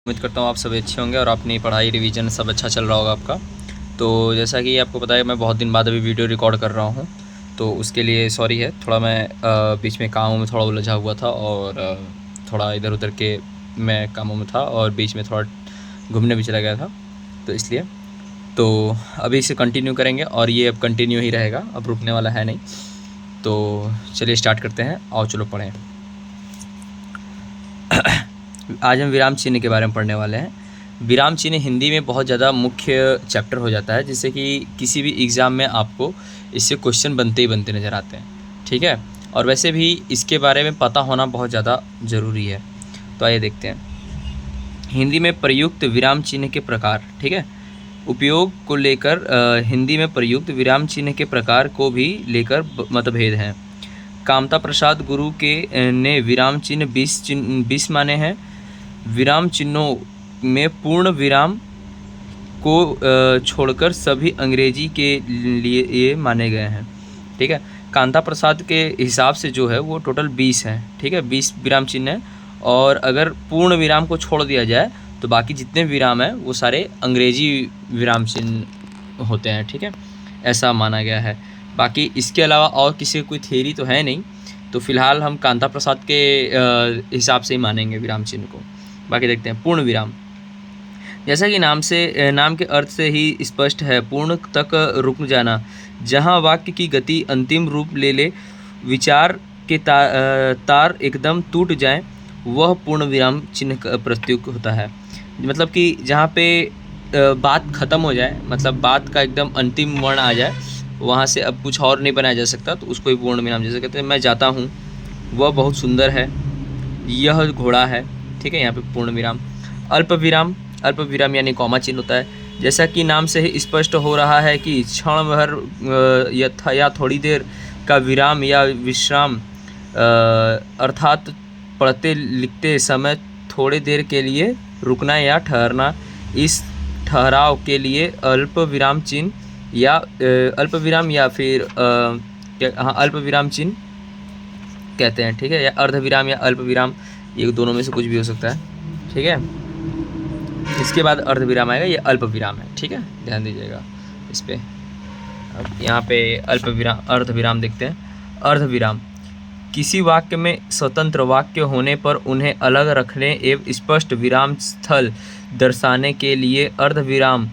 उम्मीद करता हूँ आप सभी अच्छे होंगे और अपनी पढ़ाई रिवीजन सब अच्छा चल रहा होगा आपका। तो जैसा कि आपको पता है मैं बहुत दिन बाद अभी वीडियो रिकॉर्ड कर रहा हूँ, तो उसके लिए सॉरी है। थोड़ा मैं बीच में कामों में थोड़ा उलझा हुआ था और थोड़ा इधर उधर के मैं कामों में था और बीच में थोड़ा घूमने भी चला गया था, तो इसलिए तो अभी इसे कंटिन्यू करेंगे और ये अब कंटिन्यू ही रहेगा, अब रुकने वाला है नहीं। तो चलिए स्टार्ट करते हैं और चलो पढ़ें। आज हम विराम चिन्ह के बारे में पढ़ने वाले हैं। विराम चिन्ह हिंदी में बहुत ज़्यादा मुख्य चैप्टर हो जाता है, जिससे कि किसी भी एग्ज़ाम में आपको इससे क्वेश्चन बनते ही बनते नज़र आते हैं, ठीक है। और वैसे भी इसके बारे में पता होना बहुत ज़्यादा ज़रूरी है। तो आइए देखते हैं। हिंदी में प्रयुक्त विराम चिन्ह के प्रकार, ठीक है, उपयोग को लेकर हिंदी में प्रयुक्त विराम चिन्ह के प्रकार को भी लेकर मतभेद हैं। कामता प्रसाद गुरु के ने विराम चिन्ह 20 माने हैं। विराम चिन्हों में पूर्ण विराम को छोड़कर सभी अंग्रेजी के लिए ये माने गए हैं, ठीक है। कांता प्रसाद के हिसाब से जो है वो टोटल 20 है, ठीक है, 20 विराम चिन्ह है। और अगर पूर्ण विराम को छोड़ दिया जाए तो बाकी जितने विराम हैं वो सारे अंग्रेजी विराम चिन्ह होते हैं, ठीक है, ऐसा माना गया है। बाकी इसके अलावा और किसी कोई थ्योरी तो है नहीं, तो फिलहाल हम कांता प्रसाद के हिसाब से ही मानेंगे विराम चिन्ह को। बाकी देखते हैं। पूर्ण विराम, जैसा कि नाम के अर्थ से ही स्पष्ट है, पूर्ण तक रुक जाना। जहाँ वाक्य की गति अंतिम रूप ले ले, विचार के तार एकदम टूट जाएं, वह पूर्ण विराम चिन्ह का प्रत्युक होता है। मतलब कि जहाँ पे बात ख़त्म हो जाए, मतलब बात का एकदम अंतिम वर्ण आ जाए, वहाँ से अब कुछ और नहीं बनाया जा सकता, तो उसको ही पूर्ण विराम। जैसे कहते हैं मैं जाता हूँ, वह बहुत सुंदर है, यह घोड़ा है, ठीक है, यहाँ पे पूर्ण विराम। अल्प विराम, अल्प विराम यानी कॉमा चिन्ह होता है। जैसा कि नाम से ही स्पष्ट हो रहा है कि क्षण भर या थोड़ी देर का विराम या विश्राम, अर्थात पढ़ते लिखते समय थोड़ी देर के लिए रुकना या ठहरना, इस ठहराव के लिए अल्प विराम चिन्ह या अल्प विराम या फिर अल्प विराम चिन्ह कहते हैं, ठीक है, या अर्ध विराम या अल्प विराम, ये दोनों में से कुछ भी हो सकता है, ठीक है। इसके बाद अर्ध विराम आएगा, ये अल्प विराम है, ठीक है, ध्यान दीजिएगा इस पे। अब यहाँ पे अल्प विराम अर्ध विराम देखते हैं। अर्ध विराम, किसी वाक्य में स्वतंत्र वाक्य होने पर उन्हें अलग रखने एवं स्पष्ट विराम स्थल दर्शाने के लिए अर्ध विराम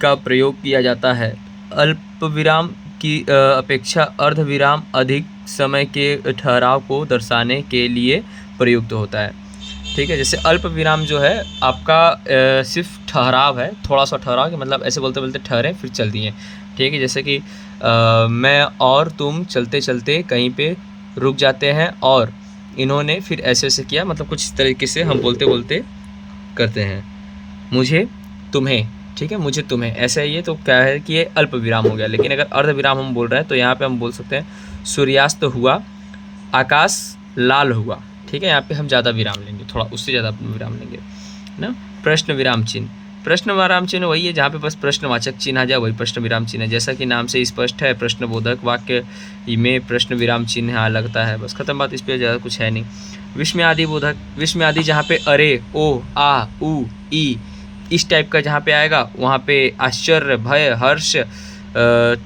का प्रयोग किया जाता है। अल्प विराम की अपेक्षा अर्ध विराम अधिक समय के ठहराव को दर्शाने के लिए प्रयुक्त होता है, ठीक है। जैसे अल्प विराम जो है आपका सिर्फ ठहराव है, थोड़ा सा ठहराव, कि मतलब ऐसे बोलते बोलते ठहरे फिर चल दिए, ठीक है। जैसे कि मैं और तुम चलते चलते कहीं पे रुक जाते हैं और इन्होंने फिर ऐसे ऐसे किया, मतलब कुछ इस तरीके से हम बोलते बोलते करते हैं। मुझे तुम्हें, ठीक है, मुझे तुम्हें, ऐसा ही है, तो क्या है कि ये अल्प विराम हो गया। लेकिन अगर अर्ध विराम हम बोल रहे हैं तो यहाँ पे हम बोल सकते हैं सूर्यास्त हुआ, आकाश लाल हुआ, ठीक है, यहाँ पे हम ज़्यादा विराम लेंगे, थोड़ा उससे ज़्यादा विराम लेंगे ना। प्रश्न विराम चिन्ह, प्रश्न विराम चिन्ह वही है जहाँ पे बस प्रश्नवाचक चिन्ह आ जाए, वही प्रश्न विराम चिन्ह है। जैसा कि नाम से स्पष्ट है, प्रश्नबोधक वाक्य में प्रश्न विराम चिन्ह लगता है, बस खत्म बात, इस पर ज़्यादा कुछ है नहीं। विस्मयादि बोधक, विस्मयादि जहाँ पे अरे, ओ, आ, उ, ई इस टाइप का जहाँ पे आएगा, वहाँ पे आश्चर्य, भय, हर्ष,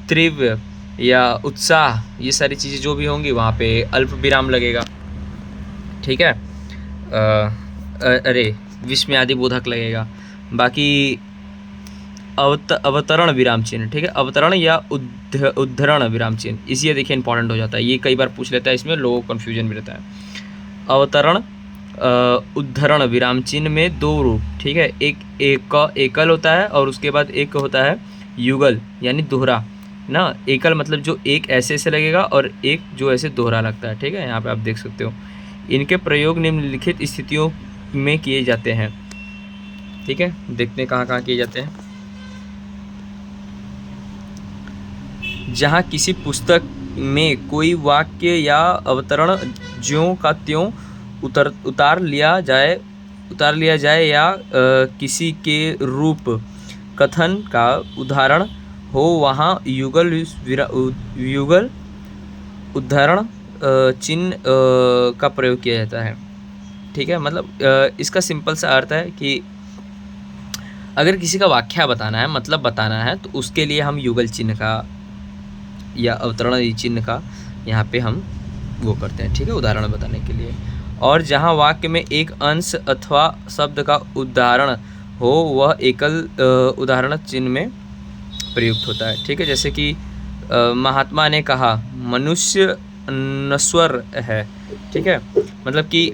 तीव्र या उत्साह, ये सारी चीज़ें जो भी होंगी वहाँ पे अल्प विराम लगेगा, ठीक है। अरे विस्मयादि बोधक लगेगा। बाकी अवतरण विराम चिन्ह, ठीक है, अवतरण या उद्धरण विराम चिन्ह, इसी देखिए इंपॉर्टेंट हो जाता है, ये कई बार पूछ लेता है, इसमें लोगों को कन्फ्यूजन भी रहता है। अवतरण उद्धरण विराम चिन्ह में दो रूप, ठीक है, एक एकल होता है और उसके बाद एक होता है युगल यानी दोहरा ना। एकल मतलब जो एक ऐसे ऐसे लगेगा और एक जो ऐसे दोहरा लगता है, ठीक है, यहाँ पे आप देख सकते हो। इनके प्रयोग निम्नलिखित स्थितियों में किए जाते हैं, ठीक है, देखते हैं कहाँ कहाँ किए जाते हैं। जहाँ किसी पुस्तक में कोई वाक्य या अवतरण ज्यों का त्यों उतार लिया जाए या किसी के रूप कथन का उदाहरण हो, वहाँ युगल उद्धरण चिन्ह का प्रयोग किया जाता है, ठीक है। मतलब इसका सिंपल सा अर्थ है कि अगर किसी का व्याख्या बताना है, मतलब बताना है, तो उसके लिए हम युगल चिन्ह का या अवतरण चिन्ह का यहाँ पे हम वो करते हैं, ठीक है, उदाहरण बताने के लिए। और जहाँ वाक्य में एक अंश अथवा शब्द का उदाहरण हो वह एकल उदाहरण चिन्ह में प्रयुक्त होता है, ठीक है। जैसे कि महात्मा ने कहा मनुष्य नश्वर है, ठीक है, मतलब कि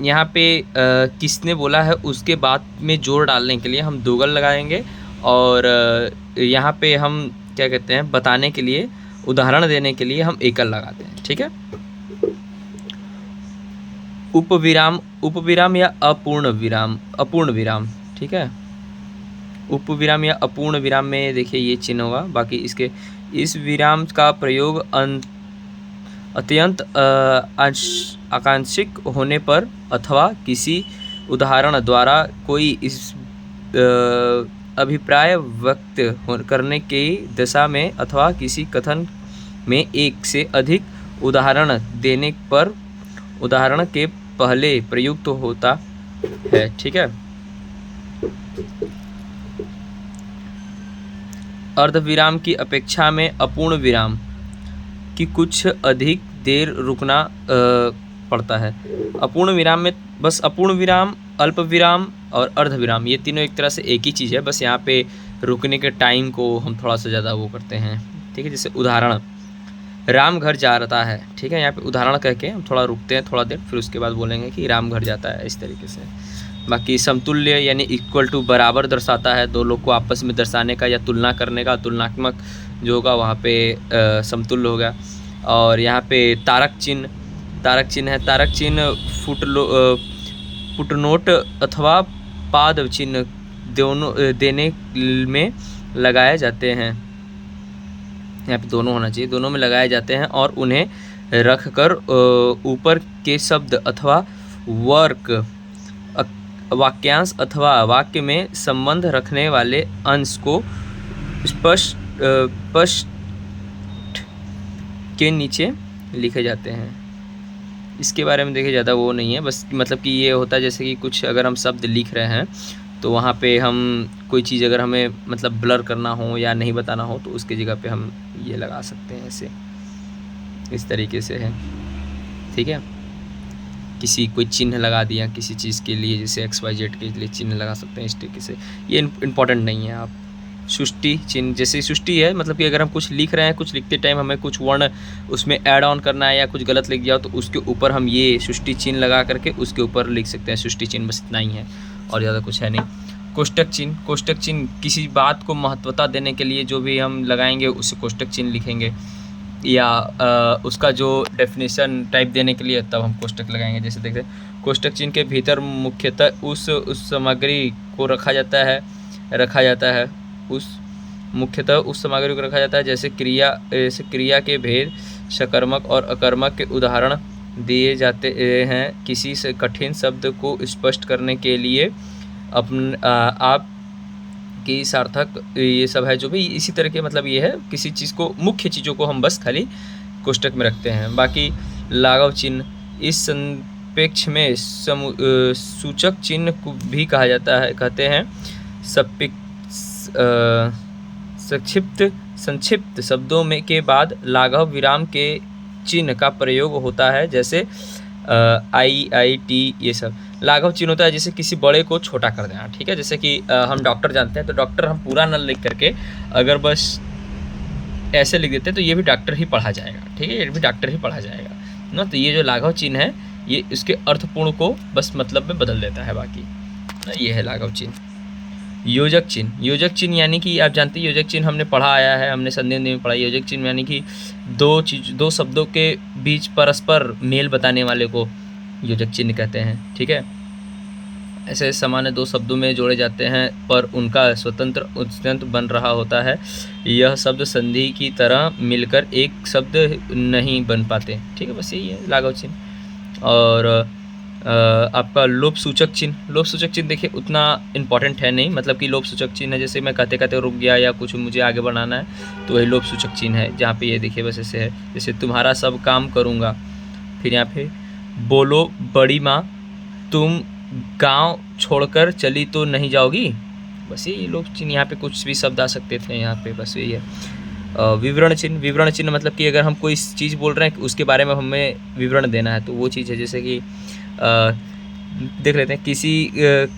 यहाँ पे किसने बोला है उसके बाद में जोर डालने के लिए हम दोगल लगाएंगे, और यहाँ पे हम क्या कहते हैं, बताने के लिए, उदाहरण देने के लिए हम एकल लगाते हैं, ठीक है। उपविराम, उपविराम या अपूर्ण विराम, ठीक है। उपविराम या अपूर्ण विराम में देखिए ये चिन्ह होगा। बाकी इसके इस विराम का प्रयोग अत्यंत आकांक्षिक होने पर अथवा किसी उदाहरण द्वारा कोई इस अभिप्राय व्यक्त करने की दशा में अथवा किसी कथन में एक से अधिक उदाहरण देने पर उदाहरण के पहले प्रयुक्त होता है, ठीक है। अर्धविराम की अपेक्षा में अपूर्ण विराम की कुछ अधिक देर रुकना पड़ता है। अपूर्ण विराम में बस अपूर्ण विराम, अल्प विराम और अर्धविराम ये तीनों एक तरह से एक ही चीज़ है, बस यहाँ पे रुकने के टाइम को हम थोड़ा सा ज़्यादा वो करते हैं, ठीक है। जैसे उदाहरण, राम घर जा रहा है, ठीक है, यहाँ पे उदाहरण कह के हम थोड़ा रुकते हैं थोड़ा देर, फिर उसके बाद बोलेंगे कि राम घर जाता है, इस तरीके से। बाकी समतुल्य यानी इक्वल टू बराबर दर्शाता है, दो लोग को आपस में दर्शाने का या तुलना करने का, तुलनात्मक जो होगा वहाँ पे समतुल्य होगा। और यहाँ पे तारक चिन्ह है। तारक चिन्ह फुटनोट अथवा पाद चिन्ह दोनों देने में लगाए जाते हैं। यहाँ पे दोनों होना चाहिए, दोनों में लगाए जाते हैं और उन्हें रखकर ऊपर के शब्द अथवा वाक्यांश अथवा वाक्य में संबंध रखने वाले अंश को स्पष्ट के नीचे लिखे जाते हैं। इसके बारे में देखिए ज़्यादा वो नहीं है, बस मतलब कि ये होता है जैसे कि कुछ अगर हम शब्द लिख रहे हैं तो वहाँ पे हम कोई चीज़ अगर हमें मतलब ब्लर करना हो या नहीं बताना हो तो उसकी जगह पे हम ये लगा सकते हैं, ऐसे इस तरीके से है, ठीक है। किसी कोई चिन्ह लगा दिया किसी चीज़ के लिए, जैसे XYZ के लिए चिन्ह लगा सकते हैं इस तरीके से, ये इम्पॉर्टेंट नहीं है। आप सुष्टि चिन्ह, जैसे सुष्टि है मतलब कि अगर हम कुछ लिख रहे हैं, कुछ लिखते टाइम हमें कुछ वर्ण उसमें ऐड ऑन करना है या कुछ गलत लिख गया तो उसके ऊपर हम ये सुष्टि चिन्ह लगा करके उसके ऊपर लिख सकते हैं सुष्टि चिन्ह, बस इतना ही है और ज़्यादा कुछ है नहीं। कोष्टक चिन्ह किसी बात को महत्वता देने के लिए जो भी हम लगाएंगे उसे कोष्टक चिन्ह लिखेंगे, या उसका जो डेफिनेशन टाइप देने के लिए तब हम कोष्टक लगाएंगे। जैसे देखते हैं कोष्टक चिन्ह के भीतर मुख्यतः उस सामग्री को रखा जाता है मुख्यतः उस सामग्री को रखा जाता है जैसे क्रिया के भेद, सकर्मक और अकर्मक के उदाहरण दिए जाते हैं। किसी से कठिन शब्द को स्पष्ट करने के लिए आप की सार्थक ये सब है जो भी इसी तरह के, मतलब ये है किसी चीज़ को, मुख्य चीज़ों को हम बस खाली कोष्टक में रखते हैं। बाकी लाघव चिन्ह, इस संपेक्ष में सूचक चिन्ह को भी कहा जाता है, कहते हैं। संक्षिप्त शब्दों में के बाद लाघव विराम के चिन्ह का प्रयोग होता है, जैसे IIT ये सब लाघव चिन्ह होता है, जैसे किसी बड़े को छोटा कर देना, ठीक है। जैसे कि हम डॉक्टर जानते हैं तो डॉक्टर हम पूरा न लिख करके अगर बस ऐसे लिख देते हैं तो ये भी डॉक्टर ही पढ़ा जाएगा, ठीक है, ये भी डॉक्टर ही पढ़ा जाएगा ना। तो ये जो लाघव चिन्ह है ये इसके अर्थपूर्ण को बस मतलब में बदल देता है, बाकी ना ये है लाघव चिन्ह। योजक चिन्ह यानी कि आप जानते हैं योजक चिन्ह हमने पढ़ा आया है, हमने संधि में पढ़ा। योजक चिन्ह यानी कि दो शब्दों के बीच परस्पर मेल बताने वाले को योजक चिन्ह कहते हैं, ठीक है। ऐसे सामान्य दो शब्दों में जोड़े जाते हैं पर उनका स्वतंत्र बन रहा होता है। यह शब्द संधि की तरह मिलकर एक शब्द नहीं बन पाते, ठीक है, बस यही है लाघव चिन्ह। और आपका लोप सूचक चिन्ह देखिए उतना इम्पॉर्टेंट है नहीं, मतलब कि लोप सूचक चिन्ह है, जैसे मैं कहते रुक गया या कुछ मुझे आगे बढ़ाना है तो वही लोप सूचक चिन्ह है, जहाँ पे ये देखिए बस ऐसे है, जैसे तुम्हारा सब काम करूँगा। फिर यहाँ पे बोलो बड़ी माँ तुम गांव छोड़कर चली तो नहीं जाओगी, बस यही लोग चिन्ह, यहाँ पे कुछ भी शब्द आ सकते थे यहाँ पे, बस यही है। विवरण चिन्ह, विवरण चिन्ह मतलब कि अगर हम कोई चीज़ बोल रहे हैं कि उसके बारे में हमें विवरण देना है तो वो चीज़ है। जैसे कि देख लेते हैं,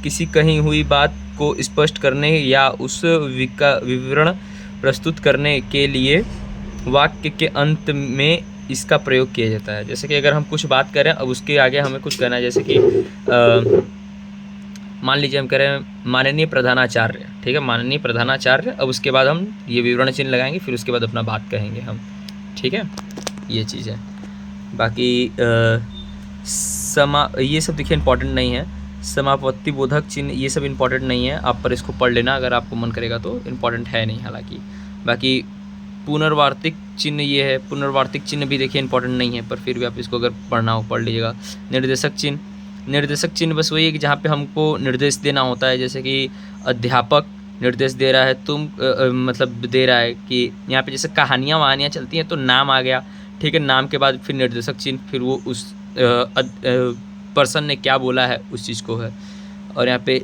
किसी कही हुई बात को स्पष्ट करने या उस विवरण प्रस्तुत करने के लिए वाक्य के अंत में इसका प्रयोग किया जाता है। जैसे कि अगर हम कुछ बात करें, अब उसके आगे हमें कुछ कहना है, जैसे कि मान लीजिए हम कह रहे हैं माननीय प्रधानाचार्य, ठीक है, माननीय प्रधानाचार्य, अब उसके बाद हम ये विवरण चिन्ह लगाएंगे, फिर उसके बाद अपना बात कहेंगे हम, ठीक है, ये चीज़ है। बाकी ये सब देखिए इंपॉर्टेंट नहीं है। समापत्ति बोधक चिन्ह ये सब इंपॉर्टेंट नहीं है, आप पर इसको पढ़ लेना अगर आपको मन करेगा तो, इंपॉर्टेंट है नहीं हालांकि। बाकी पुनर्वार्तिक चिन्ह ये है, पुनर्वार्तिक चिन्ह भी देखिए इंपॉर्टेंट नहीं है, पर फिर भी आप इसको अगर पढ़ना हो पढ़ लीजिएगा। निर्देशक चिन्ह, निर्देशक चिन्ह बस वही है कि जहाँ पे हमको निर्देश देना होता है, जैसे कि अध्यापक निर्देश दे रहा है, तुम मतलब दे रहा है कि यहाँ पे जैसे कहानियाँ वहानियाँ चलती हैं तो नाम आ गया, ठीक है, नाम के बाद फिर निर्देशक चिन्ह, फिर वो उस पर्सन ने क्या बोला है उस चीज़ को है। और यहाँ पे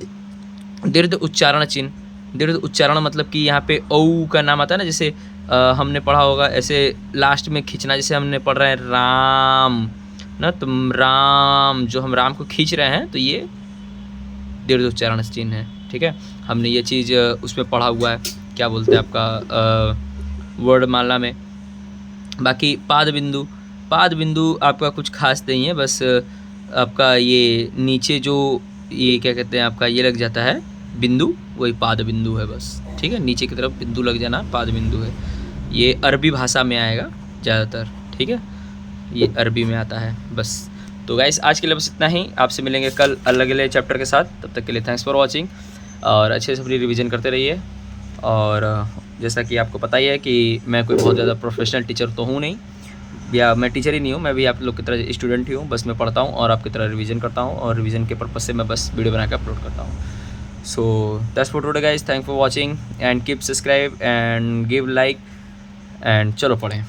दीर्घ उच्चारण चिन्ह, दीर्घ उच्चारण मतलब कि यहाँ पे औ का नाम आता है ना, जैसे हमने पढ़ा होगा ऐसे लास्ट में खींचना, जैसे हमने पढ़ रहे हैं राम ना, तो राम, जो हम राम को खींच रहे हैं तो ये दीर्घ उच्चारण चिन्ह है, ठीक है। हमने ये चीज़ उसमें पढ़ा हुआ है, क्या बोलते हैं आपका वर्णमाला में। बाकी पाद बिंदु, पाद बिंदु आपका कुछ खास नहीं है, बस आपका ये नीचे जो ये क्या कहते हैं आपका ये लग जाता है बिंदु, वही पाद बिंदु है बस, ठीक है, नीचे की तरफ बिंदु लग जाना पाद बिंदु है। ये अरबी भाषा में आएगा ज़्यादातर, ठीक है, ये अरबी में आता है बस। तो गाइस आज के लिए बस इतना ही, आपसे मिलेंगे कल अलग अलग चैप्टर के साथ, तब तक के लिए थैंक्स फॉर वॉचिंग, और अच्छे से अपनी रिवीजन करते रहिए। और जैसा कि आपको पता ही है कि मैं कोई बहुत ज़्यादा प्रोफेशनल टीचर तो हूँ नहीं, या मैं टीचर ही नहीं हूँ, मैं भी आप लोग की तरह स्टूडेंट ही हूँ, बस मैं पढ़ता हूँ और आपकी तरह रिवीजन करता हूँ, और रिवीजन के पर्पज़ से मैं बस वीडियो बना के अपलोड करता हूँ। So that's for today guys, thank for watching and keep subscribe and give like and चलो पढ़ें।